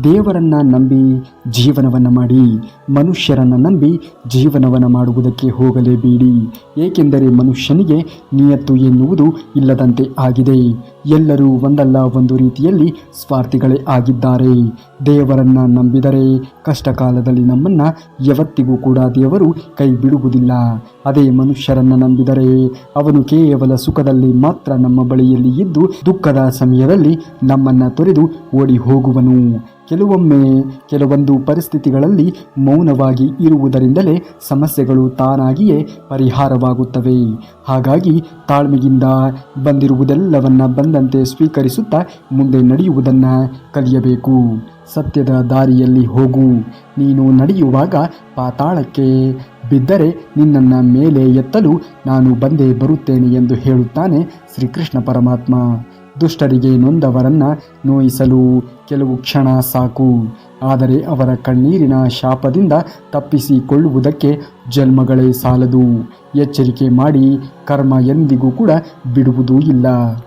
ದೇವರನ್ನು ನಂಬಿ ಜೀವನವನ್ನು ಮಾಡಿ, ಮನುಷ್ಯರನ್ನು ನಂಬಿ ಜೀವನವನ್ನು ಮಾಡುವುದಕ್ಕೆ ಹೋಗಲೇಬೇಡಿ. ಏಕೆಂದರೆ ಮನುಷ್ಯನಿಗೆ ನಿಯತ್ತು ಎನ್ನುವುದು ಇಲ್ಲದಂತೆ ಆಗಿದೆ. ಎಲ್ಲರೂ ಒಂದಲ್ಲ ಒಂದು ರೀತಿಯಲ್ಲಿ ಸ್ವಾರ್ಥಿಗಳೇ ಆಗಿದ್ದಾರೆ. ದೇವರನ್ನು ನಂಬಿದರೆ ಕಷ್ಟ ಕಾಲದಲ್ಲಿ ನಮ್ಮನ್ನು ಯಾವತ್ತಿಗೂ ಕೂಡ ದೇವರು ಕೈ ಬಿಡುವುದಿಲ್ಲ. ಅದೇ ಮನುಷ್ಯರನ್ನು ನಂಬಿದರೆ ಅವನು ಕೇವಲ ಸುಖದಲ್ಲಿ ಮಾತ್ರ ನಮ್ಮ ಬಳಿಯಲ್ಲಿ ಇದ್ದು ದುಃಖದ ಸಮಯದಲ್ಲಿ ನಮ್ಮನ್ನು ತೊರೆದು ಓಡಿ ಹೋಗುವನು. ಕೆಲವೊಮ್ಮೆ ಕೆಲವೊಂದು ಪರಿಸ್ಥಿತಿಗಳಲ್ಲಿ ಮೌನವಾಗಿ ಇರುವುದರಿಂದಲೇ ಸಮಸ್ಯೆಗಳು ತಾನಾಗಿಯೇ ಪರಿಹಾರವಾಗುತ್ತವೆ. ಹಾಗಾಗಿ ತಾಳ್ಮೆಯಿಂದ ಬಂದಿರುವುದೆಲ್ಲವನ್ನ ಬಂದಂತೆ ಸ್ವೀಕರಿಸುತ್ತಾ ಮುಂದೆ ನಡೆಯುವುದನ್ನು ಕಲಿಯಬೇಕು. ಸತ್ಯದ ದಾರಿಯಲ್ಲಿ ಹೋಗು. ನೀನು ನಡೆಯುವಾಗ ಪಾತಾಳಕ್ಕೆ ಬಿದ್ದರೆ ನಿನ್ನನ್ನು ಮೇಲೆ ಎತ್ತಲು ನಾನು ಬಂದೇ ಬರುತ್ತೇನೆ ಎಂದು ಹೇಳುತ್ತಾನೆ ಶ್ರೀಕೃಷ್ಣ ಪರಮಾತ್ಮ. ದುಷ್ಟರಿಗೆ ನೊಂದವರನ್ನು ನೋಯಿಸಲು ಕೆಲವು ಕ್ಷಣ ಸಾಕು, ಆದರೆ ಅವರ ಕಣ್ಣೀರಿನ ಶಾಪದಿಂದ ತಪ್ಪಿಸಿಕೊಳ್ಳುವುದಕ್ಕೆ ಜನ್ಮಗಳೇ ಸಾಲದು. ಎಚ್ಚರಿಕೆ ಮಾಡಿ, ಕರ್ಮ ಎಂದಿಗೂ ಕೂಡ ಬಿಡುವುದೂ ಇಲ್ಲ.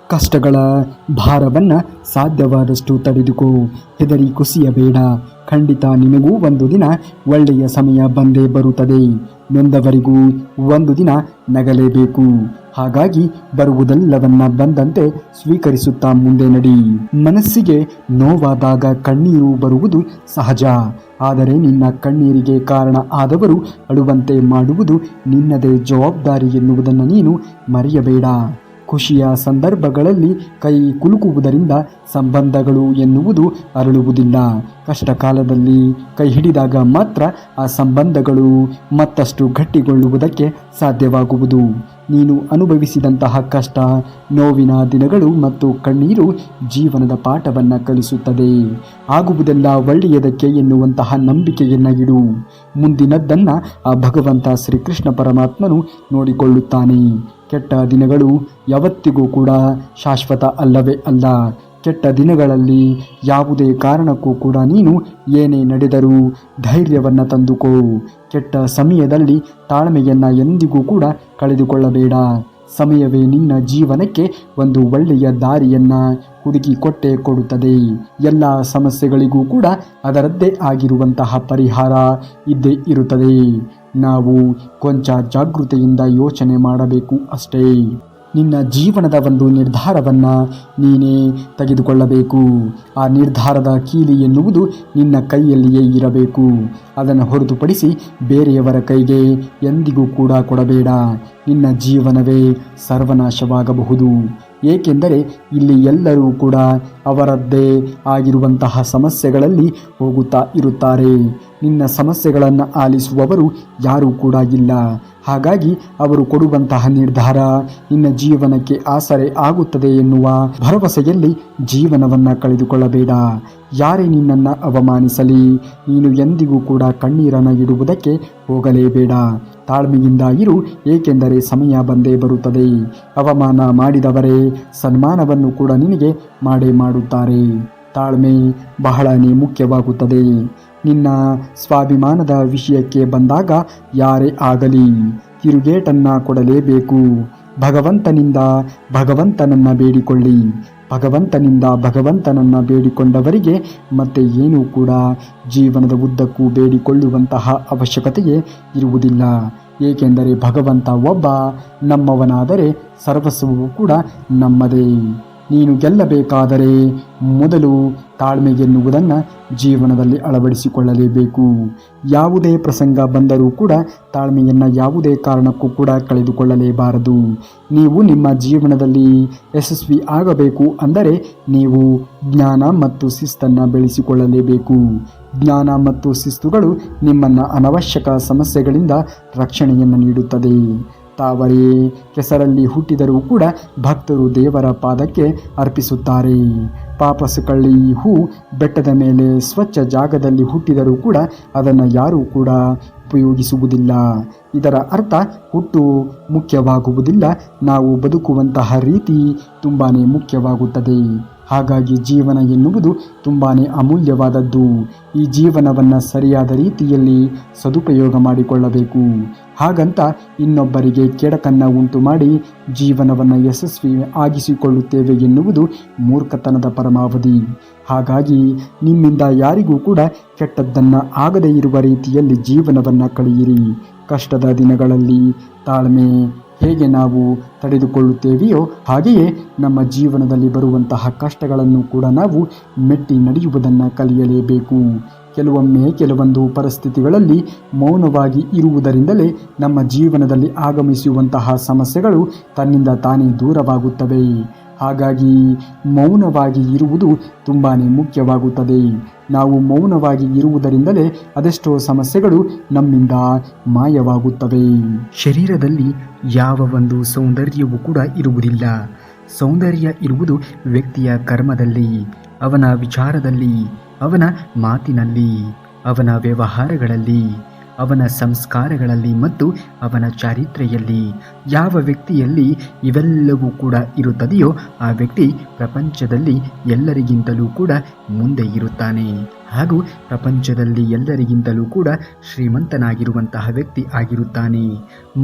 ಕಷ್ಟಗಳ ಭಾರವನ್ನು ಸಾಧ್ಯವಾದಷ್ಟು ತಡೆದುಕೋ. ಹೆದರಿ ಕುಸಿಯಬೇಡ. ಖಂಡಿತ ನಿನಗೂ ಒಂದು ದಿನ ಒಳ್ಳೆಯ ಸಮಯ ಬಂದೇ ಬರುತ್ತದೆ. ನೊಂದವರಿಗೂ ಒಂದು ದಿನ ನಗಲೇಬೇಕು. ಹಾಗಾಗಿ ಬರುವುದೆಲ್ಲವನ್ನ ಬಂದಂತೆ ಸ್ವೀಕರಿಸುತ್ತಾ ಮುಂದೆ ನಡಿ. ಮನಸ್ಸಿಗೆ ನೋವಾದಾಗ ಕಣ್ಣೀರು ಬರುವುದು ಸಹಜ. ಆದರೆ ನಿನ್ನ ಕಣ್ಣೀರಿಗೆ ಕಾರಣ ಆದವರು ಅಳುವಂತೆ ಮಾಡುವುದು ನಿನ್ನದೇ ಜವಾಬ್ದಾರಿ ಎನ್ನುವುದನ್ನು ನೀನು ಮರೆಯಬೇಡ. ಖುಷಿಯ ಸಂದರ್ಭಗಳಲ್ಲಿ ಕೈ ಕುಲುಕುವುದರಿಂದ ಸಂಬಂಧಗಳು ಎನ್ನುವುದು ಅರಳುವುದಿಲ್ಲ. ಕಷ್ಟ ಕಾಲದಲ್ಲಿ ಕೈ ಹಿಡಿದಾಗ ಮಾತ್ರ ಆ ಸಂಬಂಧಗಳು ಮತ್ತಷ್ಟು ಗಟ್ಟಿಗೊಳ್ಳುವುದಕ್ಕೆ ಸಾಧ್ಯವಾಗುವುದು. ನೀನು ಅನುಭವಿಸಿದಂತಹ ಕಷ್ಟ, ನೋವಿನ ದಿನಗಳು ಮತ್ತು ಕಣ್ಣೀರು ಜೀವನದ ಪಾಠವನ್ನು ಕಲಿಸುತ್ತದೆ. ಆಗುವುದೆಲ್ಲ ಒಳ್ಳೆಯದಕ್ಕೆ ಎನ್ನುವಂತಹ ನಂಬಿಕೆಯನ್ನು ಇಡು. ಮುಂದಿನದ್ದನ್ನು ಆ ಭಗವಂತ ಶ್ರೀಕೃಷ್ಣ ಪರಮಾತ್ಮನು ನೋಡಿಕೊಳ್ಳುತ್ತಾನೆ. ಕೆಟ್ಟ ದಿನಗಳು ಯಾವತ್ತಿಗೂ ಕೂಡ ಶಾಶ್ವತ ಅಲ್ಲವೇ ಅಲ್ಲ. ಕೆಟ್ಟ ದಿನಗಳಲ್ಲಿ ಯಾವುದೇ ಕಾರಣಕ್ಕೂ ಕೂಡ ನೀನು ಏನೇ ನಡೆದರೂ ಧೈರ್ಯವನ್ನು ತಂದುಕೋ. ಕೆಟ್ಟ ಸಮಯದಲ್ಲಿ ತಾಳ್ಮೆಯನ್ನು ಎಂದಿಗೂ ಕೂಡ ಕಳೆದುಕೊಳ್ಳಬೇಡ. ಸಮಯವೇ ನಿನ್ನ ಜೀವನಕ್ಕೆ ಒಂದು ಒಳ್ಳೆಯ ದಾರಿಯನ್ನು ಹುಡುಕಿಕೊಟ್ಟೇ ಕೊಡುತ್ತದೆ. ಎಲ್ಲ ಸಮಸ್ಯೆಗಳಿಗೂ ಕೂಡ ಅದರದ್ದೇ ಆಗಿರುವಂತಹ ಪರಿಹಾರ ಇದ್ದೇ ಇರುತ್ತದೆ. ನಾವು ಕೊಂಚ ಜಾಗೃತೆಯಿಂದ ಯೋಚನೆ ಮಾಡಬೇಕು ಅಷ್ಟೇ. ನಿನ್ನ ಜೀವನದ ಒಂದು ನಿರ್ಧಾರವನ್ನು ನೀನೇ ತೆಗೆದುಕೊಳ್ಳಬೇಕು. ಆ ನಿರ್ಧಾರದ ಕೀಲಿ ಎನ್ನುವುದು ನಿನ್ನ ಕೈಯಲ್ಲಿಯೇ ಇರಬೇಕು. ಅದನ್ನು ಹೊರತುಪಡಿಸಿ ಬೇರೆಯವರ ಕೈಗೆ ಎಂದಿಗೂ ಕೂಡ ಕೊಡಬೇಡ. ನಿನ್ನ ಜೀವನವೇ ಸರ್ವನಾಶವಾಗಬಹುದು. ಏಕೆಂದರೆ ಇಲ್ಲಿ ಎಲ್ಲರೂ ಕೂಡ ಅವರದ್ದೇ ಆಗಿರುವಂತಹ ಸಮಸ್ಯೆಗಳಲ್ಲಿ ಹೋಗುತ್ತಾ ಇರುತ್ತಾರೆ. ನಿನ್ನ ಸಮಸ್ಯೆಗಳನ್ನು ಆಲಿಸುವವರು ಯಾರೂ ಕೂಡ ಇಲ್ಲ. ಹಾಗಾಗಿ ಅವರು ಕೊಡುವಂತಹ ನಿರ್ಧಾರ ನಿನ್ನ ಜೀವನಕ್ಕೆ ಆಸರೆ ಆಗುತ್ತದೆ ಎನ್ನುವ ಭರವಸೆಯಲ್ಲಿ ಜೀವನವನ್ನು ಕಳೆದುಕೊಳ್ಳಬೇಡ. ಯಾರೇ ನಿನ್ನನ್ನು ಅವಮಾನಿಸಲಿ, ನೀನು ಎಂದಿಗೂ ಕೂಡ ಕಣ್ಣೀರನ್ನು ಇಡುವುದಕ್ಕೆ ಹೋಗಲೇಬೇಡ. ತಾಳ್ಮೆಯಿಂದ ಇರು. ಏಕೆಂದರೆ ಸಮಯ ಬಂದೇ ಬರುತ್ತದೆ. ಅವಮಾನ ಮಾಡಿದವರೇ ಸನ್ಮಾನವನ್ನು ಕೂಡ ನಿನಗೆ ಮಾಡೇ ಮಾಡುತ್ತಾರೆ. ತಾಳ್ಮೆ ಬಹಳನೇ ಮುಖ್ಯವಾಗುತ್ತದೆ. ನಿನ್ನ ಸ್ವಾಭಿಮಾನದ ವಿಷಯಕ್ಕೆ ಬಂದಾಗ ಯಾರೇ ಆಗಲಿ ತಿರುಗೇಟನ್ನು ಕೊಡಲೇಬೇಕು. ಭಗವಂತನಿಂದ ಭಗವಂತನನ್ನು ಬೇಡಿಕೊಳ್ಳಿ. ಭಗವಂತನಿಂದ ಭಗವಂತನನ್ನು ಬೇಡಿಕೊಂಡವರಿಗೆ ಮತ್ತೆ ಏನೂ ಕೂಡ ಜೀವನದ ಉದ್ದಕ್ಕೂ ಬೇಡಿಕೊಳ್ಳುವಂತಹ ಅವಶ್ಯಕತೆಯೇ ಇರುವುದಿಲ್ಲ. ಏಕೆಂದರೆ ಭಗವಂತ ಒಬ್ಬ. ನಮ್ಮವನಾದರೆ ಸರ್ವಸ್ವವೂ ಕೂಡ ನಮ್ಮದೇ. ನೀನು ಗೆಲ್ಲಬೇಕಾದರೆ ಮೊದಲು ತಾಳ್ಮೆ ಎನ್ನುವುದನ್ನು ಜೀವನದಲ್ಲಿ ಅಳವಡಿಸಿಕೊಳ್ಳಲೇಬೇಕು. ಯಾವುದೇ ಪ್ರಸಂಗ ಬಂದರೂ ಕೂಡ ತಾಳ್ಮೆಯನ್ನು ಯಾವುದೇ ಕಾರಣಕ್ಕೂ ಕೂಡ ಕಳೆದುಕೊಳ್ಳಲೇಬಾರದು. ನೀವು ನಿಮ್ಮ ಜೀವನದಲ್ಲಿ ಯಶಸ್ವಿ ಆಗಬೇಕು ಅಂದರೆ ನೀವು ಜ್ಞಾನ ಮತ್ತು ಶಿಸ್ತನ್ನು ಬೆಳೆಸಿಕೊಳ್ಳಲೇಬೇಕು. ಜ್ಞಾನ ಮತ್ತು ಶಿಸ್ತುಗಳು ನಿಮ್ಮನ್ನು ಅನವಶ್ಯಕ ಸಮಸ್ಯೆಗಳಿಂದ ರಕ್ಷಣೆಯನ್ನು ನೀಡುತ್ತದೆ. ತಾವರೆ ಕೆಸರಲ್ಲಿ ಹುಟ್ಟಿದರೂ ಕೂಡ ಭಕ್ತರು ದೇವರ ಪಾದಕ್ಕೆ ಅರ್ಪಿಸುತ್ತಾರೆ. ಪಾಪಸಕಳ್ಳಿ ಹೂ ಬೆಟ್ಟದ ಮೇಲೆ ಸ್ವಚ್ಛ ಜಾಗದಲ್ಲಿ ಹುಟ್ಟಿದರೂ ಕೂಡ ಅದನ್ನು ಯಾರೂ ಕೂಡ ಉಪಯೋಗಿಸುವುದಿಲ್ಲ. ಇದರ ಅರ್ಥ ಹುಟ್ಟು ಮುಖ್ಯವಾಗುವುದಿಲ್ಲ, ನಾವು ಬದುಕುವಂತಹ ರೀತಿ ತುಂಬಾ ಮುಖ್ಯವಾಗುತ್ತದೆ. ಹಾಗಾಗಿ ಜೀವನ ಎನ್ನುವುದು ತುಂಬಾ ಅಮೂಲ್ಯವಾದದ್ದು. ಈ ಜೀವನವನ್ನು ಸರಿಯಾದ ರೀತಿಯಲ್ಲಿ ಸದುಪಯೋಗ ಮಾಡಿಕೊಳ್ಳಬೇಕು. ಹಾಗಂತ ಇನ್ನೊಬ್ಬರಿಗೆ ಕೆಡಕನ್ನು ಉಂಟು ಮಾಡಿ ಜೀವನವನ್ನು ಯಶಸ್ವಿ ಆಗಿಸಿಕೊಳ್ಳುತ್ತೇವೆ ಎನ್ನುವುದು ಮೂರ್ಖತನದ ಪರಮಾವಧಿ. ಹಾಗಾಗಿ ನಿಮ್ಮಿಂದ ಯಾರಿಗೂ ಕೂಡ ಕೆಟ್ಟದ್ದನ್ನು ಆಗದೇ ಇರುವ ರೀತಿಯಲ್ಲಿ ಜೀವನವನ್ನು ಕಳೆಯಿರಿ. ಕಷ್ಟದ ದಿನಗಳಲ್ಲಿ ತಾಳ್ಮೆ ಹೇಗೆ ನಾವು ತಡೆದುಕೊಳ್ಳುತ್ತೇವೆಯೋ ಹಾಗೆಯೇ ನಮ್ಮ ಜೀವನದಲ್ಲಿ ಬರುವಂತಹ ಕಷ್ಟಗಳನ್ನು ಕೂಡ ನಾವು ಮೆಟ್ಟಿ ನಡೆಯುವುದನ್ನು ಕಲಿಯಲೇಬೇಕು. ಕೆಲವೊಮ್ಮೆ ಕೆಲವೊಂದು ಪರಿಸ್ಥಿತಿಗಳಲ್ಲಿ ಮೌನವಾಗಿ ಇರುವುದರಿಂದಲೇ ನಮ್ಮ ಜೀವನದಲ್ಲಿ ಆಗಮಿಸುವಂತಹ ಸಮಸ್ಯೆಗಳು ತನ್ನಿಂದ ತಾನೇ ದೂರವಾಗುತ್ತವೆ. ಹಾಗಾಗಿ ಮೌನವಾಗಿ ಇರುವುದು ತುಂಬಾ ಮುಖ್ಯವಾಗುತ್ತದೆ. ನಾವು ಮೌನವಾಗಿ ಇರುವುದರಿಂದಲೇ ಅದೆಷ್ಟೋ ಸಮಸ್ಯೆಗಳು ನಮ್ಮಿಂದ ಮಾಯವಾಗುತ್ತವೆ. ಶರೀರದಲ್ಲಿ ಯಾವ ಒಂದು ಸೌಂದರ್ಯವೂ ಕೂಡ ಇರುವುದಿಲ್ಲ. ಸೌಂದರ್ಯ ಇರುವುದು ವ್ಯಕ್ತಿಯ ಕರ್ಮದಲ್ಲಿ, ಅವನ ವಿಚಾರದಲ್ಲಿ, ಅವನ ಮಾತಿನಲ್ಲಿ, ಅವನ ವ್ಯವಹಾರಗಳಲ್ಲಿ, ಅವನ ಸಂಸ್ಕಾರಗಳಲ್ಲಿ ಮತ್ತು ಅವನ ಚಾರಿತ್ರ್ಯದಲ್ಲಿ. ಯಾವ ವ್ಯಕ್ತಿಯಲ್ಲಿ ಇವೆಲ್ಲವೂ ಕೂಡ ಇರುತ್ತದೆಯೋ ಆ ವ್ಯಕ್ತಿ ಪ್ರಪಂಚದಲ್ಲಿ ಎಲ್ಲರಿಗಿಂತಲೂ ಕೂಡ ಮುಂದೆ ಇರುತ್ತಾನೆ ಹಾಗೂ ಪ್ರಪಂಚದಲ್ಲಿ ಎಲ್ಲರಿಗಿಂತಲೂ ಕೂಡ ಶ್ರೀಮಂತನಾಗಿರುವಂತಹ ವ್ಯಕ್ತಿ ಆಗಿರುತ್ತಾನೆ.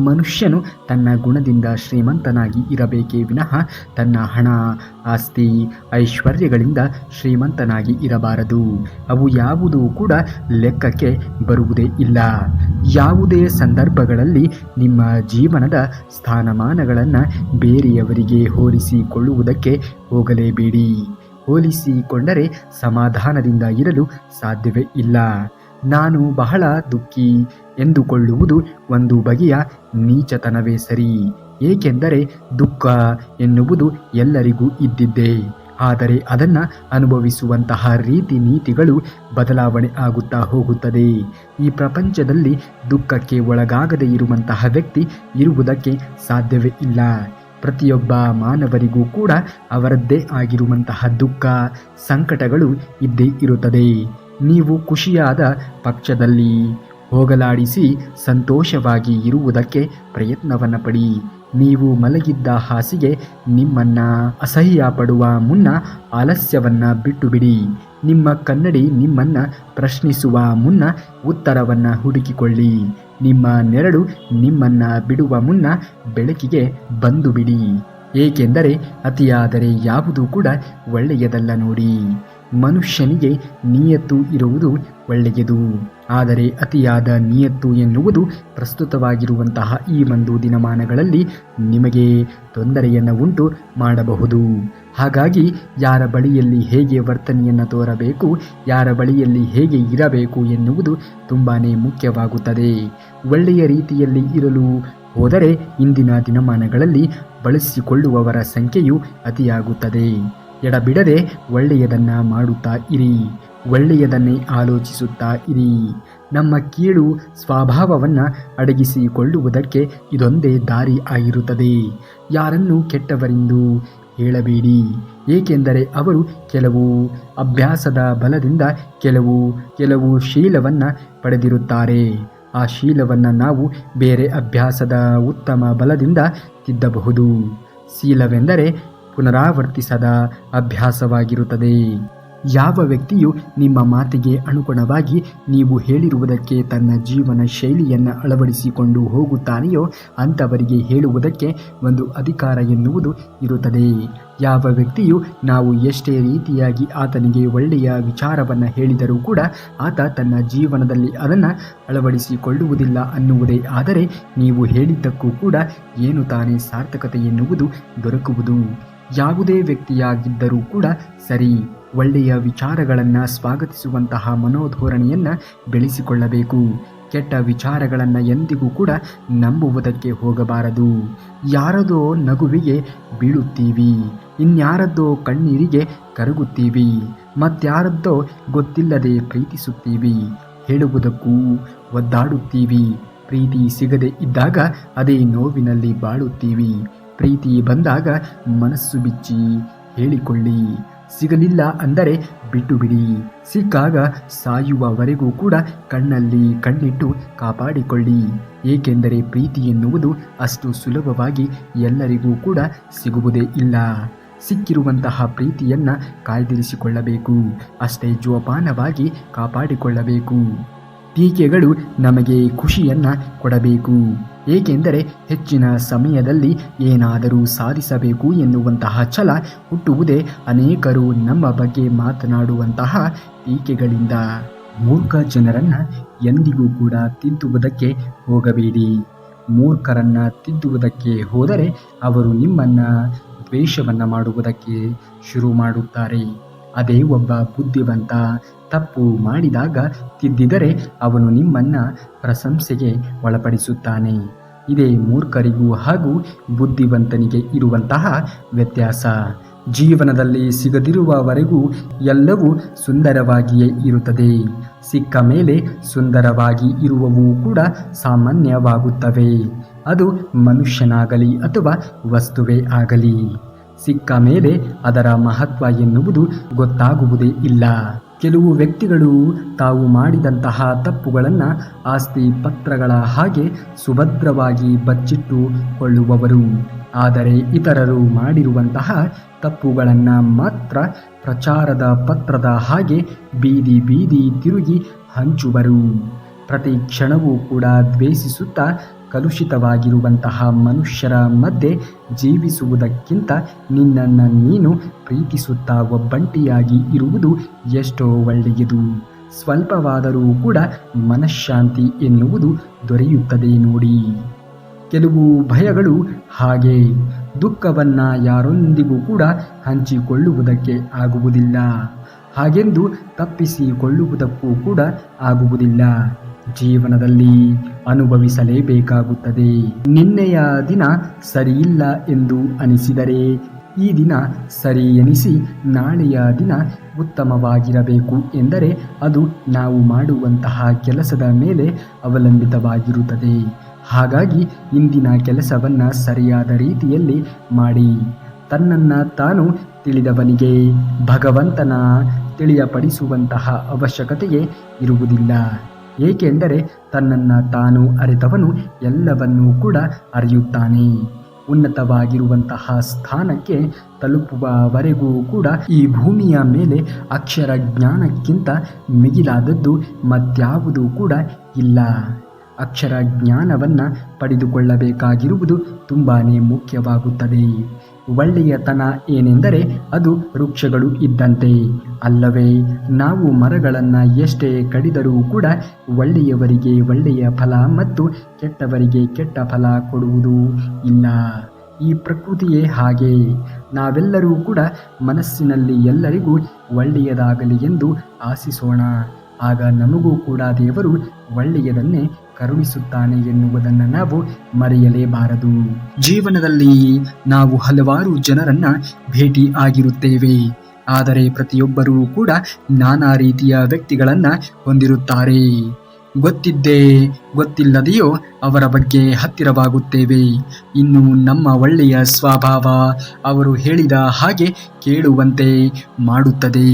ಮನುಷ್ಯನು ತನ್ನ ಗುಣದಿಂದ ಶ್ರೀಮಂತನಾಗಿ ಇರಬೇಕೇ ವಿನಃ ತನ್ನ ಹಣ, ಆಸ್ತಿ, ಐಶ್ವರ್ಯಗಳಿಂದ ಶ್ರೀಮಂತನಾಗಿ ಇರಬಾರದು. ಅವು ಯಾವುದೂ ಕೂಡ ಲೆಕ್ಕಕ್ಕೆ ಬರುವುದೇ ಇಲ್ಲ. ಯಾವುದೇ ಸಂದರ್ಭಗಳಲ್ಲಿ ನಿಮ್ಮ ಜೀವನದ ಸ್ಥಾನಮಾನಗಳನ್ನು ಬೇರೆಯವರಿಗೆ ಹೋಲಿಸಿಕೊಳ್ಳುವುದಕ್ಕೆ ಹೋಗಲೇಬೇಡಿ. ಹೋಲಿಸಿಕೊಂಡರೆ ಸಮಾಧಾನದಿಂದ ಇರಲು ಸಾಧ್ಯವೇ ಇಲ್ಲ. ನಾನು ಬಹಳ ದುಃಖಿ ಎಂದುಕೊಳ್ಳುವುದು ಒಂದು ಬಗೆಯ ನೀಚತನವೇ ಸರಿ. ಏಕೆಂದರೆ ದುಃಖ ಎನ್ನುವುದು ಎಲ್ಲರಿಗೂ ಇದ್ದಿದ್ದೇ. ಆದರೆ ಅದನ್ನು ಅನುಭವಿಸುವಂತಹ ರೀತಿ ನೀತಿಗಳು ಬದಲಾವಣೆ ಆಗುತ್ತಾ ಹೋಗುತ್ತದೆ. ಈ ಪ್ರಪಂಚದಲ್ಲಿ ದುಃಖಕ್ಕೆ ಒಳಗಾಗದೇ ಇರುವಂತಹ ವ್ಯಕ್ತಿ ಇರುವುದಕ್ಕೆ ಸಾಧ್ಯವೇ ಇಲ್ಲ. ಪ್ರತಿಯೊಬ್ಬ ಮಾನವರಿಗೂ ಕೂಡ ಅವರದ್ದೇ ಆಗಿರುವಂತಹ ದುಃಖ, ಸಂಕಟಗಳು ಇದ್ದೇ ಇರುತ್ತದೆ. ನೀವು ಖುಷಿಯಾದ ಪಕ್ಷದಲ್ಲಿ ಹೋಗಲಾಡಿಸಿ ಸಂತೋಷವಾಗಿ ಇರುವುದಕ್ಕೆ ಪ್ರಯತ್ನವನ್ನು ಪಡಿ. ನೀವು ಮಲಗಿದ್ದ ಹಾಸಿಗೆ ನಿಮ್ಮನ್ನು ಅಸಹ್ಯ ಪಡುವ ಮುನ್ನ ಆಲಸ್ಯವನ್ನು ಬಿಟ್ಟು ಬಿಡಿ. ನಿಮ್ಮ ಕನ್ನಡಿ ನಿಮ್ಮನ್ನು ಪ್ರಶ್ನಿಸುವ ಮುನ್ನ ಉತ್ತರವನ್ನು ಹುಡುಕಿಕೊಳ್ಳಿ. ನಿಮ್ಮ ನೆರಳು ನಿಮ್ಮನ್ನು ಬಿಡುವ ಮುನ್ನ ಬೆಳಕಿಗೆ ಬಂದು ಬಿಡಿ. ಏಕೆಂದರೆ ಅತಿಯಾದರೆ ಯಾವುದೂ ಕೂಡ ಒಳ್ಳೆಯದಲ್ಲ ನೋಡಿ. ಮನುಷ್ಯನಿಗೆ ನಿಯತ್ತು ಇರುವುದು ಒಳ್ಳೆಯದು. ಆದರೆ ಅತಿಯಾದ ನಿಯತ್ತು ಎನ್ನುವುದು ಪ್ರಸ್ತುತವಾಗಿರುವಂತಹ ಈ ಒಂದು ದಿನಮಾನಗಳಲ್ಲಿ ನಿಮಗೆ ತೊಂದರೆಯನ್ನು ಉಂಟು ಮಾಡಬಹುದು. ಹಾಗಾಗಿ ಯಾರ ಬಳಿಯಲ್ಲಿ ಹೇಗೆ ವರ್ತನೆಯನ್ನು ತೋರಬೇಕು, ಯಾರ ಬಳಿಯಲ್ಲಿ ಹೇಗೆ ಇರಬೇಕು ಎನ್ನುವುದು ತುಂಬಾ ಮುಖ್ಯವಾಗುತ್ತದೆ. ಒಳ್ಳೆಯ ರೀತಿಯಲ್ಲಿ ಇರಲು ಹೋದರೆ ಇಂದಿನ ದಿನಮಾನಗಳಲ್ಲಿ ಬಳಸಿಕೊಳ್ಳುವವರ ಸಂಖ್ಯೆಯು ಅತಿಯಾಗುತ್ತದೆ. ಎಡಬಿಡದೆ ಒಳ್ಳೆಯದನ್ನು ಮಾಡುತ್ತಾ ಇರಿ, ಒಳ್ಳೆಯದನ್ನೇ ಆಲೋಚಿಸುತ್ತಾ ಇರಿ. ನಮ್ಮ ಕೀಳು ಸ್ವಭಾವವನ್ನು ಅಡಗಿಸಿಕೊಳ್ಳುವುದಕ್ಕೆ ಇದೊಂದೇ ದಾರಿ ಆಗಿರುತ್ತದೆ. ಯಾರನ್ನು ಕೆಟ್ಟವರೆಂದು ಹೇಳಬೇಡಿ. ಏಕೆಂದರೆ ಅವರು ಕೆಲವು ಅಭ್ಯಾಸದ ಬಲದಿಂದ ಕೆಲವು ಶೀಲವನ್ನು ಪಡೆದಿರುತ್ತಾರೆ. ಆ ಶೀಲವನ್ನು ನಾವು ಬೇರೆ ಅಭ್ಯಾಸದ ಉತ್ತಮ ಬಲದಿಂದ ತಿದ್ದಬಹುದು. ಶೀಲವೆಂದರೆ ಪುನರಾವರ್ತಿಸದ ಅಭ್ಯಾಸವಾಗಿರುತ್ತದೆ. ಯಾವ ವ್ಯಕ್ತಿಯು ನಿಮ್ಮ ಮಾತಿಗೆ ಅನುಗುಣವಾಗಿ ನೀವು ಹೇಳಿರುವುದಕ್ಕೆ ತನ್ನ ಜೀವನ ಶೈಲಿಯನ್ನು ಅಳವಡಿಸಿಕೊಂಡು ಹೋಗುತ್ತಾನೆಯೋ ಅಂಥವರಿಗೆ ಹೇಳುವುದಕ್ಕೆ ಒಂದು ಅಧಿಕಾರ ಎನ್ನುವುದು ಇರುತ್ತದೆ. ಯಾವ ವ್ಯಕ್ತಿಯು ನಾವು ಎಷ್ಟೇ ರೀತಿಯಾಗಿ ಆತನಿಗೆ ಒಳ್ಳೆಯ ವಿಚಾರವನ್ನು ಹೇಳಿದರೂ ಕೂಡ ಆತ ತನ್ನ ಜೀವನದಲ್ಲಿ ಅದನ್ನು ಅಳವಡಿಸಿಕೊಳ್ಳುವುದಿಲ್ಲ ಅನ್ನುವುದೇ ಆದರೆ ನೀವು ಹೇಳಿದ್ದಕ್ಕೂ ಕೂಡ ಏನು ತಾನೇ ಸಾರ್ಥಕತೆ ಎನ್ನುವುದು ದೊರಕುವುದು. ಯಾವುದೇ ವ್ಯಕ್ತಿಯಾಗಿದ್ದರೂ ಕೂಡ ಸರಿ, ಒಳ್ಳೆಯ ವಿಚಾರಗಳನ್ನು ಸ್ವಾಗತಿಸುವಂತಹ ಮನೋಧೋರಣೆಯನ್ನು ಬೆಳೆಸಿಕೊಳ್ಳಬೇಕು. ಕೆಟ್ಟ ವಿಚಾರಗಳನ್ನು ಎಂದಿಗೂ ಕೂಡ ನಂಬುವುದಕ್ಕೆ ಹೋಗಬಾರದು. ಯಾರದೋ ನಗುವಿಗೆ ಬೀಳುತ್ತೀವಿ, ಇನ್ಯಾರದ್ದೋ ಕಣ್ಣೀರಿಗೆ ಕರಗುತ್ತೀವಿ, ಮತ್ಯಾರದ್ದೋ ಗೊತ್ತಿಲ್ಲದೆ ಪ್ರೀತಿಸುತ್ತೀವಿ, ಹೇಳುವುದಕ್ಕೂ ಒದ್ದಾಡುತ್ತೀವಿ. ಪ್ರೀತಿ ಸಿಗದೆ ಇದ್ದಾಗ ಅದೇ ನೋವಿನಲ್ಲಿ ಬಾಳುತ್ತೀವಿ. ಪ್ರೀತಿ ಬಂದಾಗ ಮನಸ್ಸು ಬಿಚ್ಚಿ ಹೇಳಿಕೊಳ್ಳಿ. ಸಿಗಲಿಲ್ಲ ಅಂದರೆ ಬಿಟ್ಟು ಬಿಡಿ. ಸಿಕ್ಕಾಗ ಸಾಯುವವರೆಗೂ ಕೂಡ ಕಣ್ಣಲ್ಲಿ ಕಣ್ಣಿಟ್ಟು ಕಾಪಾಡಿಕೊಳ್ಳಿ. ಏಕೆಂದರೆ ಪ್ರೀತಿ ಎನ್ನುವುದು ಅಷ್ಟು ಸುಲಭವಾಗಿ ಎಲ್ಲರಿಗೂ ಕೂಡ ಸಿಗುವುದೇ ಇಲ್ಲ. ಸಿಕ್ಕಿರುವಂತಹ ಪ್ರೀತಿಯನ್ನು ಕಾಯ್ದಿರಿಸಿಕೊಳ್ಳಬೇಕು, ಅಷ್ಟೇ ಜೋಪಾನವಾಗಿ ಕಾಪಾಡಿಕೊಳ್ಳಬೇಕು. ಟೀಕೆಗಳು ನಮಗೆ ಖುಷಿಯನ್ನು ಕೊಡಬೇಕು, ಏಕೆಂದರೆ ಹೆಚ್ಚಿನ ಸಮಯದಲ್ಲಿ ಏನಾದರೂ ಸಾಧಿಸಬೇಕು ಎನ್ನುವಂತಹ ಛಲ ಹುಟ್ಟುವುದೇ ಅನೇಕರು ನಮ್ಮ ಬಗ್ಗೆ ಮಾತನಾಡುವಂತಹ ಟೀಕೆಗಳಿಂದ. ಮೂರ್ಖ ಜನರನ್ನು ಎಂದಿಗೂ ಕೂಡ ತಿದ್ದುವುದಕ್ಕೆ ಹೋಗಬೇಡಿ. ಮೂರ್ಖರನ್ನು ತಿದ್ದುವುದಕ್ಕೆ ಹೋದರೆ ಅವರು ನಿಮ್ಮನ್ನು ದ್ವೇಷವನ್ನು ಮಾಡುವುದಕ್ಕೆ ಶುರು ಮಾಡುತ್ತಾರೆ. ಅದೇ ಒಬ್ಬ ಬುದ್ಧಿವಂತ ತಪ್ಪು ಮಾಡಿದಾಗ ತಿದ್ದಿದರೆ ಅವನು ನಿಮ್ಮನ್ನು ಪ್ರಶಂಸೆಗೆ ಒಳಪಡಿಸುತ್ತಾನೆ. ಇದೇ ಮೂರ್ಖರಿಗೂ ಹಾಗೂ ಬುದ್ಧಿವಂತನಿಗೆ ಇರುವಂತಹ ವ್ಯತ್ಯಾಸ. ಜೀವನದಲ್ಲಿ ಸಿಗದಿರುವವರೆಗೂ ಎಲ್ಲವೂ ಸುಂದರವಾಗಿಯೇ ಇರುತ್ತದೆ. ಸಿಕ್ಕ ಮೇಲೆ ಸುಂದರವಾಗಿ ಇರುವವೂ ಕೂಡ ಸಾಮಾನ್ಯವಾಗುತ್ತವೆ. ಅದು ಮನುಷ್ಯನಾಗಲಿ ಅಥವಾ ವಸ್ತುವೇ ಆಗಲಿ. ಸಿಕ್ಕ ಮೇಲೆ ಅದರ ಮಹತ್ವ ಎನ್ನುವುದು ಗೊತ್ತಾಗುವುದೇ ಇಲ್ಲ. ಕೆಲವು ವ್ಯಕ್ತಿಗಳು ತಾವು ಮಾಡಿದಂತಹ ತಪ್ಪುಗಳನ್ನು ಆಸ್ತಿ ಪತ್ರಗಳ ಹಾಗೆ ಸುಭದ್ರವಾಗಿ ಬಚ್ಚಿಟ್ಟುಕೊಳ್ಳುವವರು. ಆದರೆ ಇತರರು ಮಾಡಿರುವಂತಹ ತಪ್ಪುಗಳನ್ನು ಮಾತ್ರ ಪ್ರಚಾರದ ಪತ್ರದ ಹಾಗೆ ಬೀದಿ ಬೀದಿ ತಿರುಗಿ ಹಂಚುವರು. ಪ್ರತಿ ಕ್ಷಣವೂ ಕೂಡ ದ್ವೇಷಿಸುತ್ತಾ ಕಲುಷಿತವಾಗಿರುವಂತಹ ಮನುಷ್ಯರ ಮಧ್ಯೆ ಜೀವಿಸುವುದಕ್ಕಿಂತ ನಿನ್ನನ್ನು ನೀನು ಪ್ರೀತಿಸುತ್ತಾ ಒಬ್ಬಂಟಿಯಾಗಿ ಇರುವುದು ಎಷ್ಟೋ ಒಳ್ಳೆಯದು. ಸ್ವಲ್ಪವಾದರೂ ಕೂಡ ಮನಃಶಾಂತಿ ಎನ್ನುವುದು ದೊರೆಯುತ್ತದೆ ನೋಡಿ. ಕೆಲವು ಭಯಗಳು ಹಾಗೆ. ದುಃಖವನ್ನು ಯಾರೊಂದಿಗೂ ಕೂಡ ಹಂಚಿಕೊಳ್ಳುವುದಕ್ಕೆ ಆಗುವುದಿಲ್ಲ, ಹಾಗೆಂದು ತಪ್ಪಿಸಿಕೊಳ್ಳುವುದಕ್ಕೂ ಕೂಡ ಆಗುವುದಿಲ್ಲ. ಜೀವನದಲ್ಲಿ ಅನುಭವಿಸಲೇಬೇಕಾಗುತ್ತದೆ. ನಿನ್ನೆಯ ದಿನ ಸರಿಯಿಲ್ಲ ಎಂದು ಅನಿಸಿದರೆ ಈ ದಿನ ಸರಿ ಎನಿಸಿ ನಾಳೆಯ ದಿನ ಉತ್ತಮವಾಗಿರಬೇಕು ಎಂದರೆ ಅದು ನಾವು ಮಾಡುವಂತಹ ಕೆಲಸದ ಮೇಲೆ ಅವಲಂಬಿತವಾಗಿರುತ್ತದೆ. ಹಾಗಾಗಿ ಇಂದಿನ ಕೆಲಸವನ್ನು ಸರಿಯಾದ ರೀತಿಯಲ್ಲಿ ಮಾಡಿ. ತನ್ನನ್ನು ತಾನು ತಿಳಿದವನಿಗೆ ಭಗವಂತನ ತಿಳಿಯಪಡಿಸುವಂತಹ ಅವಶ್ಯಕತೆಯೇ ಇರುವುದಿಲ್ಲ. ಏಕೆಂದರೆ ತನ್ನನ್ನು ತಾನು ಅರಿತವನು ಎಲ್ಲವನ್ನೂ ಕೂಡ ಅರಿಯುತ್ತಾನೆ. ಉನ್ನತವಾಗಿರುವಂತಹ ಸ್ಥಾನಕ್ಕೆ ತಲುಪುವವರೆಗೂ ಕೂಡ ಈ ಭೂಮಿಯ ಮೇಲೆ ಅಕ್ಷರ ಜ್ಞಾನಕ್ಕಿಂತ ಮಿಗಿಲಾದದ್ದು ಮತ್ಯಾವುದೂ ಕೂಡ ಇಲ್ಲ. ಅಕ್ಷರ ಜ್ಞಾನವನ್ನು ಪಡೆದುಕೊಳ್ಳಬೇಕಾಗಿರುವುದು ತುಂಬಾ ಮುಖ್ಯವಾಗುತ್ತದೆ. ಒಳ್ಳೆಯತನ ಏನೆಂದರೆ ಅದು ವೃಕ್ಷಗಳು ಇದ್ದಂತೆ ಅಲ್ಲವೇ. ನಾವು ಮರಗಳನ್ನು ಎಷ್ಟೇ ಕಡಿದರೂ ಕೂಡ ಒಳ್ಳೆಯವರಿಗೆ ಒಳ್ಳೆಯ ಫಲ ಮತ್ತು ಕೆಟ್ಟವರಿಗೆ ಕೆಟ್ಟ ಫಲ ಕೊಡುವುದು ಇಲ್ಲ. ಈ ಪ್ರಕೃತಿಯೇ ಹಾಗೆ. ನಾವೆಲ್ಲರೂ ಕೂಡ ಮನಸ್ಸಿನಲ್ಲಿ ಎಲ್ಲರಿಗೂ ಒಳ್ಳೆಯದಾಗಲಿ ಎಂದು ಆಶಿಸೋಣ. ಆಗ ನಮಗೂ ಕೂಡ ದೇವರು ಒಳ್ಳೆಯದನ್ನೇ ಕರುಣಿಸುತ್ತಾನೆ ಎನ್ನುವುದನ್ನು ನಾವು ಮರೆಯಲೇಬಾರದು. ಜೀವನದಲ್ಲಿ ನಾವು ಹಲವಾರು ಜನರನ್ನ ಭೇಟಿ ಆಗಿರುತ್ತೇವೆ. ಆದರೆ ಪ್ರತಿಯೊಬ್ಬರೂ ಕೂಡ ನಾನಾ ರೀತಿಯ ವ್ಯಕ್ತಿಗಳನ್ನು ಹೊಂದಿರುತ್ತಾರೆ. ಗೊತ್ತಿದ್ದೇ ಗೊತ್ತಿಲ್ಲದೆಯೋ ಅವರ ಬಗ್ಗೆ ಹತ್ತಿರವಾಗುತ್ತೇವೆ. ಇನ್ನು ನಮ್ಮ ಒಳ್ಳೆಯ ಸ್ವಭಾವ ಅವರು ಹೇಳಿದ ಹಾಗೆ ಕೇಳುವಂತೆ ಮಾಡುತ್ತದೆ.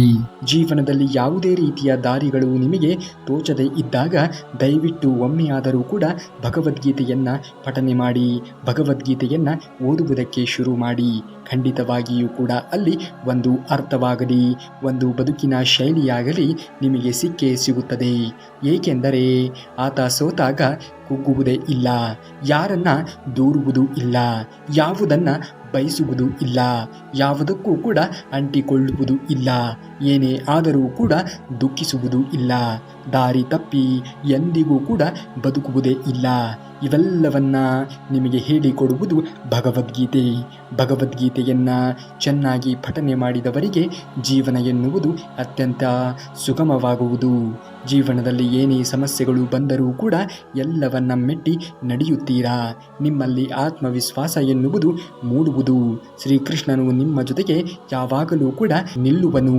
ಜೀವನದಲ್ಲಿ ಯಾವುದೇ ರೀತಿಯ ದಾರಿಗಳು ನಿಮಗೆ ತೋಚದೇ ಇದ್ದಾಗ ದಯವಿಟ್ಟು ಒಮ್ಮೆಯಾದರೂ ಕೂಡ ಭಗವದ್ಗೀತೆಯನ್ನು ಪಠನೆ ಮಾಡಿ, ಭಗವದ್ಗೀತೆಯನ್ನು ಓದುವುದಕ್ಕೆ ಶುರು ಮಾಡಿ. ಖಂಡಿತವಾಗಿಯೂ ಕೂಡ ಅಲ್ಲಿ ಒಂದು ಅರ್ಥವಾಗಲಿ, ಒಂದು ಬದುಕಿನ ಶೈಲಿಯಾಗಲಿ ನಿಮಗೆ ಸಿಕ್ಕೇ ಸಿಗುತ್ತದೆ. ಏಕೆಂದರೆ ಆತ ಸೋತಾಗ ಕುಗ್ಗುವುದೇ ಇಲ್ಲ, ಯಾರನ್ನ ದೂರುವುದೂ ಇಲ್ಲ, ಯಾವುದನ್ನ ಬಯಸುವುದೂ ಇಲ್ಲ, ಯಾವುದಕ್ಕೂ ಕೂಡ ಅಂಟಿಕೊಳ್ಳುವುದೂ ಇಲ್ಲ, ಏನೇ ಆದರೂ ಕೂಡ ದುಃಖಿಸುವುದೂ ಇಲ್ಲ, ದಾರಿ ತಪ್ಪಿ ಎಂದಿಗೂ ಕೂಡ ಬದುಕುವುದೇ ಇಲ್ಲ. ಇವೆಲ್ಲವನ್ನ ನಿಮಗೆ ಹೇಳಿಕೊಡುವುದು ಭಗವದ್ಗೀತೆ. ಭಗವದ್ಗೀತೆಯನ್ನು ಚೆನ್ನಾಗಿ ಪಠನೆ ಮಾಡಿದವರಿಗೆ ಜೀವನ ಎನ್ನುವುದು ಅತ್ಯಂತ ಸುಗಮವಾಗುವುದು. ಜೀವನದಲ್ಲಿ ಏನೇ ಸಮಸ್ಯೆಗಳು ಬಂದರೂ ಕೂಡ ಎಲ್ಲವನ್ನ ಮೆಟ್ಟಿ ನಡೆಯುತ್ತೀರಾ. ನಿಮ್ಮಲ್ಲಿ ಆತ್ಮವಿಶ್ವಾಸ ಎನ್ನುವುದು ಮೂಡುವುದು. ಶ್ರೀಕೃಷ್ಣನು ನಿಮ್ಮ ಜೊತೆಗೆ ಯಾವಾಗಲೂ ಕೂಡ ನಿಲ್ಲುವನು.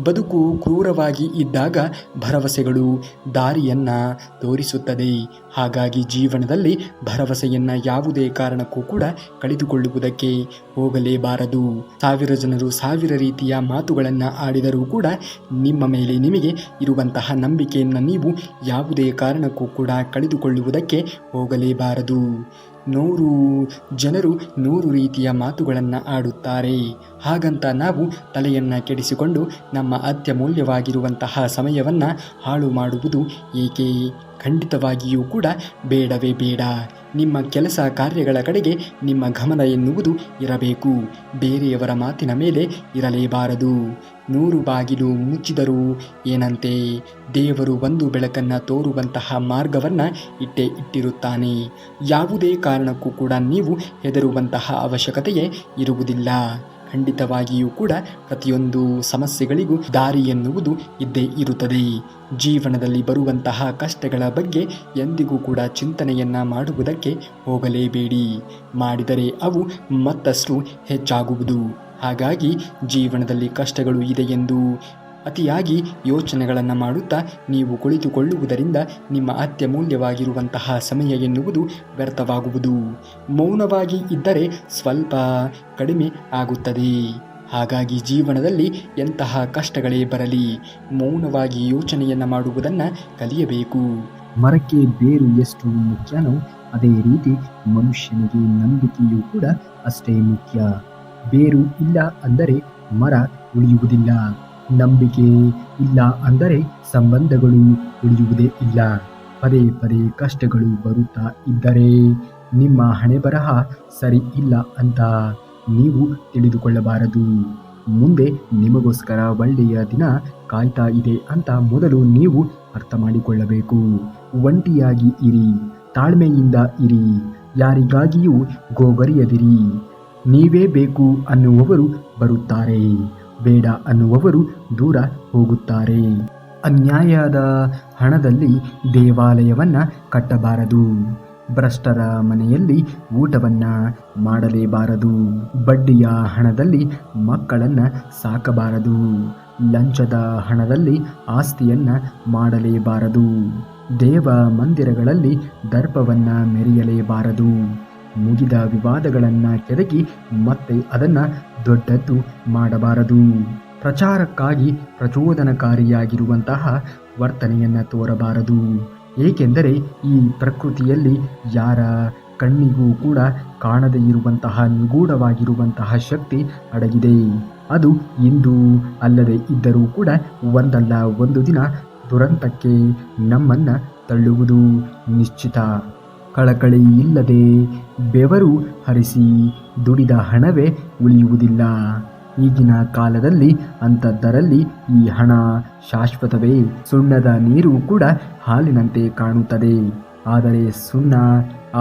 ಬದುಕು ಕ್ರೂರವಾಗಿ ಇದ್ದಾಗ ಭರವಸೆಗಳು ದಾರಿಯನ್ನ ತೋರಿಸುತ್ತದೆ. ಹಾಗಾಗಿ ಜೀವನದಲ್ಲಿ ಭರವಸೆಯನ್ನು ಯಾವುದೇ ಕಾರಣಕ್ಕೂ ಕೂಡ ಕಳೆದುಕೊಳ್ಳುವುದಕ್ಕೆ ಹೋಗಲೇಬಾರದು. 1000 ಜನರು 1000 ರೀತಿಯ ಮಾತುಗಳನ್ನು ಆಡಿದರೂ ಕೂಡ ನಿಮ್ಮ ಮೇಲೆ ನಿಮಗೆ ಇರುವಂತಹ ನಂಬಿಕೆಯನ್ನು ನೀವು ಯಾವುದೇ ಕಾರಣಕ್ಕೂ ಕೂಡ ಕಳೆದುಕೊಳ್ಳುವುದಕ್ಕೆ ಹೋಗಲೇಬಾರದು. ನೂರು ಜನರು 100 ರೀತಿಯ ಮಾತುಗಳನ್ನು ಆಡುತ್ತಾರೆ. ಹಾಗಂತ ನಾವು ತಲೆಯನ್ನು ಕೆಡಿಸಿಕೊಂಡು ನಮ್ಮ ಅತ್ಯಮೂಲ್ಯವಾಗಿರುವಂತಹ ಸಮಯವನ್ನು ಹಾಳು ಮಾಡುವುದು ಏಕೆ? ಖಂಡಿತವಾಗಿಯೂ ಕೂಡ ಬೇಡವೇ ಬೇಡ. ನಿಮ್ಮ ಕೆಲಸ ಕಾರ್ಯಗಳ ಕಡೆಗೆ ನಿಮ್ಮ ಗಮನ ಎನ್ನುವುದು ಇರಬೇಕು, ಬೇರೆಯವರ ಮಾತಿನ ಮೇಲೆ ಇರಲೇಬಾರದು. 100 ಬಾಗಿಲು ಮುಚ್ಚಿದರೂ ಏನಂತೆ, ದೇವರು ಒಂದು ಬೆಳಕನ್ನು ತೋರುವಂತಹ ಮಾರ್ಗವನ್ನು ಇಟ್ಟಿರುತ್ತಾನೆ. ಯಾವುದೇ ಕಾರಣಕ್ಕೂ ಕೂಡ ನೀವು ಹೆದರುವಂತಹ ಅವಶ್ಯಕತೆಯೇ ಇರುವುದಿಲ್ಲ. ಖಂಡಿತವಾಗಿಯೂ ಕೂಡ ಪ್ರತಿಯೊಂದು ಸಮಸ್ಯೆಗಳಿಗೂ ದಾರಿ ಎನ್ನುವುದು ಇದ್ದೇ ಇರುತ್ತದೆ. ಜೀವನದಲ್ಲಿ ಬರುವಂತಹ ಕಷ್ಟಗಳ ಬಗ್ಗೆ ಎಂದಿಗೂ ಕೂಡ ಚಿಂತನೆಯನ್ನು ಮಾಡುವುದಕ್ಕೆ ಹೋಗಲೇಬೇಡಿ. ಮಾಡಿದರೆ ಅವು ಮತ್ತಷ್ಟು ಹೆಚ್ಚಾಗುವುದು. ಹಾಗಾಗಿ ಜೀವನದಲ್ಲಿ ಕಷ್ಟಗಳು ಇದೆ ಎಂದು ಅತಿಯಾಗಿ ಯೋಚನೆಗಳನ್ನು ಮಾಡುತ್ತಾ ನೀವು ಕುಳಿತುಕೊಳ್ಳುವುದರಿಂದ ನಿಮ್ಮ ಅತ್ಯಮೂಲ್ಯವಾಗಿರುವಂತಹ ಸಮಯ ಎನ್ನುವುದು ವ್ಯರ್ಥವಾಗುವುದು. ಮೌನವಾಗಿ ಇದ್ದರೆ ಸ್ವಲ್ಪ ಕಡಿಮೆ ಆಗುತ್ತದೆ. ಹಾಗಾಗಿ ಜೀವನದಲ್ಲಿ ಎಂತಹ ಕಷ್ಟಗಳೇ ಬರಲಿ, ಮೌನವಾಗಿ ಯೋಚನೆಯನ್ನು ಮಾಡುವುದನ್ನು ಕಲಿಯಬೇಕು. ಮರಕ್ಕೆ ಬೇರು ಎಷ್ಟು ಮುಖ್ಯನೋ ಅದೇ ರೀತಿ ಮನುಷ್ಯನಿಗೆ ನಂಬಿಕೆಯೂ ಕೂಡ ಅಷ್ಟೇ ಮುಖ್ಯ. ಬೇರು ಇಲ್ಲ ಅಂದರೆ ಮರ ಉಳಿಯುವುದಿಲ್ಲ. ನಂಬಿಕೆ ಇಲ್ಲ ಅಂದರೆ ಸಂಬಂಧಗಳು ಉಳಿಯುವುದೇ ಇಲ್ಲ. ಪದೇ ಪದೇ ಕಷ್ಟಗಳು ಬರುತ್ತಾ ಇದ್ದರೆ ನಿಮ್ಮ ಹಣೆಬರಹ ಸರಿ ಇಲ್ಲ ಅಂತ ನೀವು ತಿಳಿದುಕೊಳ್ಳಬಾರದು. ಮುಂದೆ ನಿಮಗೋಸ್ಕರ ಒಳ್ಳೆಯ ದಿನ ಕಾಯ್ತಾ ಇದೆ ಅಂತ ಮೊದಲು ನೀವು ಅರ್ಥ ಮಾಡಿಕೊಳ್ಳಬೇಕು. ಒಂಟಿಯಾಗಿ ಇರಿ, ತಾಳ್ಮೆಯಿಂದ ಇರಿ, ಯಾರಿಗಾಗಿಯೂ ಗೋಗರಿಯದಿರಿ. ನೀವೇ ಬೇಕು ಅನ್ನುವವರು ಬರುತ್ತಾರೆ, ಬೇಡ ಅನ್ನುವವರು ದೂರ ಹೋಗುತ್ತಾರೆ. ಅನ್ಯಾಯದ ಹಣದಲ್ಲಿ ದೇವಾಲಯವನ್ನು ಕಟ್ಟಬಾರದು. ಭ್ರಷ್ಟರ ಮನೆಯಲ್ಲಿ ಊಟವನ್ನು ಮಾಡಲೇಬಾರದು. ಬಡ್ಡಿಯ ಹಣದಲ್ಲಿ ಮಕ್ಕಳನ್ನು ಸಾಕಬಾರದು. ಲಂಚದ ಹಣದಲ್ಲಿ ಆಸ್ತಿಯನ್ನು ಮಾಡಲೇಬಾರದು. ದೇವ ಮಂದಿರಗಳಲ್ಲಿ ದರ್ಪವನ್ನು ಮೆರೆಯಲೇಬಾರದು. ಮುಗಿದ ವಿವಾದಗಳನ್ನು ಕೆದಕಿ ಮತ್ತೆ ಅದನ್ನು ದೊಡ್ಡದ್ದು ಮಾಡಬಾರದು. ಪ್ರಚಾರಕ್ಕಾಗಿ ಪ್ರಚೋದನಕಾರಿಯಾಗಿರುವಂತಹ ವರ್ತನೆಯನ್ನು ತೋರಬಾರದು. ಏಕೆಂದರೆ ಈ ಪ್ರಕೃತಿಯಲ್ಲಿ ಯಾರ ಕಣ್ಣಿಗೂ ಕೂಡ ಕಾಣದೇ ಇರುವಂತಹ ನಿಗೂಢವಾಗಿರುವಂತಹ ಶಕ್ತಿ ಅಡಗಿದೆ. ಅದು ಇಂದು ಅಲ್ಲದೆ ಇದ್ದರೂ ಕೂಡ ಒಂದಲ್ಲ ಒಂದು ದಿನ ದುರಂತಕ್ಕೆ ನಮ್ಮನ್ನು ತಳ್ಳುವುದು ನಿಶ್ಚಿತ. ಕಳಕಳಿ ಇಲ್ಲದೆ ಬೆವರು ಹರಿಸಿ ದುಡಿದ ಹಣವೇ ಉಳಿಯುವುದಿಲ್ಲ. ಈಗಿನ ಕಾಲದಲ್ಲಿ ಅಂಥದ್ದರಲ್ಲಿ ಈ ಹಣ ಶಾಶ್ವತವೇ? ಸುಣ್ಣದ ನೀರು ಕೂಡ ಹಾಲಿನಂತೆ ಕಾಣುತ್ತದೆ,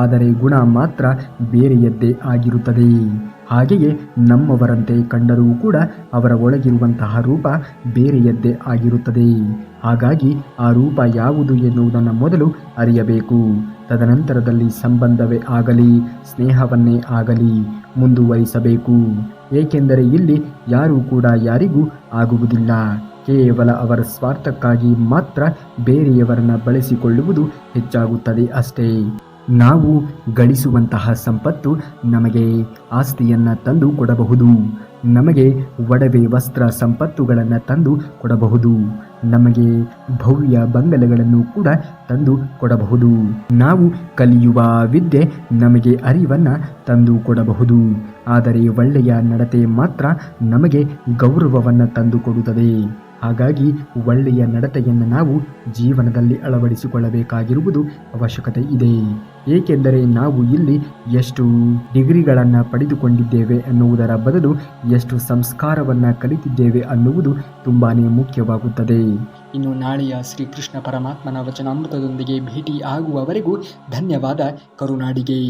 ಆದರೆ ಗುಣ ಮಾತ್ರ ಬೇರೆಯದ್ದೇ ಆಗಿರುತ್ತದೆ. ಹಾಗೆಯೇ ನಮ್ಮವರಂತೆ ಕಂಡರೂ ಕೂಡ ಅವರ ಒಳಗಿರುವಂತಹ ರೂಪ ಬೇರೆಯದ್ದೇ ಆಗಿರುತ್ತದೆ. ಹಾಗಾಗಿ ಆ ರೂಪ ಯಾವುದು ಎನ್ನುವುದನ್ನು ಮೊದಲು ಅರಿಯಬೇಕು. ತದನಂತರದಲ್ಲಿ ಸಂಬಂಧವೇ ಆಗಲಿ ಸ್ನೇಹವನ್ನೇ ಆಗಲಿ ಮುಂದುವರಿಸಬೇಕು. ಏಕೆಂದರೆ ಇಲ್ಲಿ ಯಾರೂ ಕೂಡ ಯಾರಿಗೂ ಆಗುವುದಿಲ್ಲ. ಕೇವಲ ಅವರ ಸ್ವಾರ್ಥಕ್ಕಾಗಿ ಮಾತ್ರ ಬೇರೆಯವರನ್ನು ಬಳಸಿಕೊಳ್ಳುವುದು ಹೆಚ್ಚಾಗುತ್ತದೆ ಅಷ್ಟೇ. ನಾವು ಗಳಿಸುವಂತಹ ಸಂಪತ್ತು ನಮಗೆ ಆಸ್ತಿಯನ್ನು ತಂದು ಕೊಡಬಹುದು, ನಮಗೆ ಒಡವೆ ವಸ್ತ್ರ ಸಂಪತ್ತುಗಳನ್ನು ತಂದು ಕೊಡಬಹುದು, ನಮಗೆ ಭವ್ಯ ಬಂಗಲೆಗಳನ್ನು ಕೂಡ ತಂದು ಕೊಡಬಹುದು. ನಾವು ಕಲಿಯುವ ವಿದ್ಯೆ ನಮಗೆ ಅರಿವನ್ನು ತಂದು ಕೊಡಬಹುದು. ಆದರೆ ಒಳ್ಳೆಯ ನಡತೆ ಮಾತ್ರ ನಮಗೆ ಗೌರವವನ್ನು ತಂದು ಕೊಡುತ್ತದೆ. ಹಾಗಾಗಿ ಒಳ್ಳೆಯ ನಡತೆಯನ್ನು ನಾವು ಜೀವನದಲ್ಲಿ ಅಳವಡಿಸಿಕೊಳ್ಳಬೇಕಾಗಿರುವುದು ಅವಶ್ಯಕತೆ ಇದೆ. ಏಕೆಂದರೆ ನಾವು ಇಲ್ಲಿ ಎಷ್ಟು ಡಿಗ್ರಿಗಳನ್ನು ಪಡೆದುಕೊಂಡಿದ್ದೇವೆ ಅನ್ನುವುದರ ಬದಲು ಎಷ್ಟು ಸಂಸ್ಕಾರವನ್ನು ಕಲಿತಿದ್ದೇವೆ ಅನ್ನುವುದು ತುಂಬಾ ಮುಖ್ಯವಾಗುತ್ತದೆ. ಇನ್ನು ನಾಳೆಯ ಶ್ರೀಕೃಷ್ಣ ಪರಮಾತ್ಮನ ವಚನಾಮೃತದೊಂದಿಗೆ ಭೇಟಿ ಆಗುವವರೆಗೂ ಧನ್ಯವಾದ. ಕರುನಾಡಿಗೆ.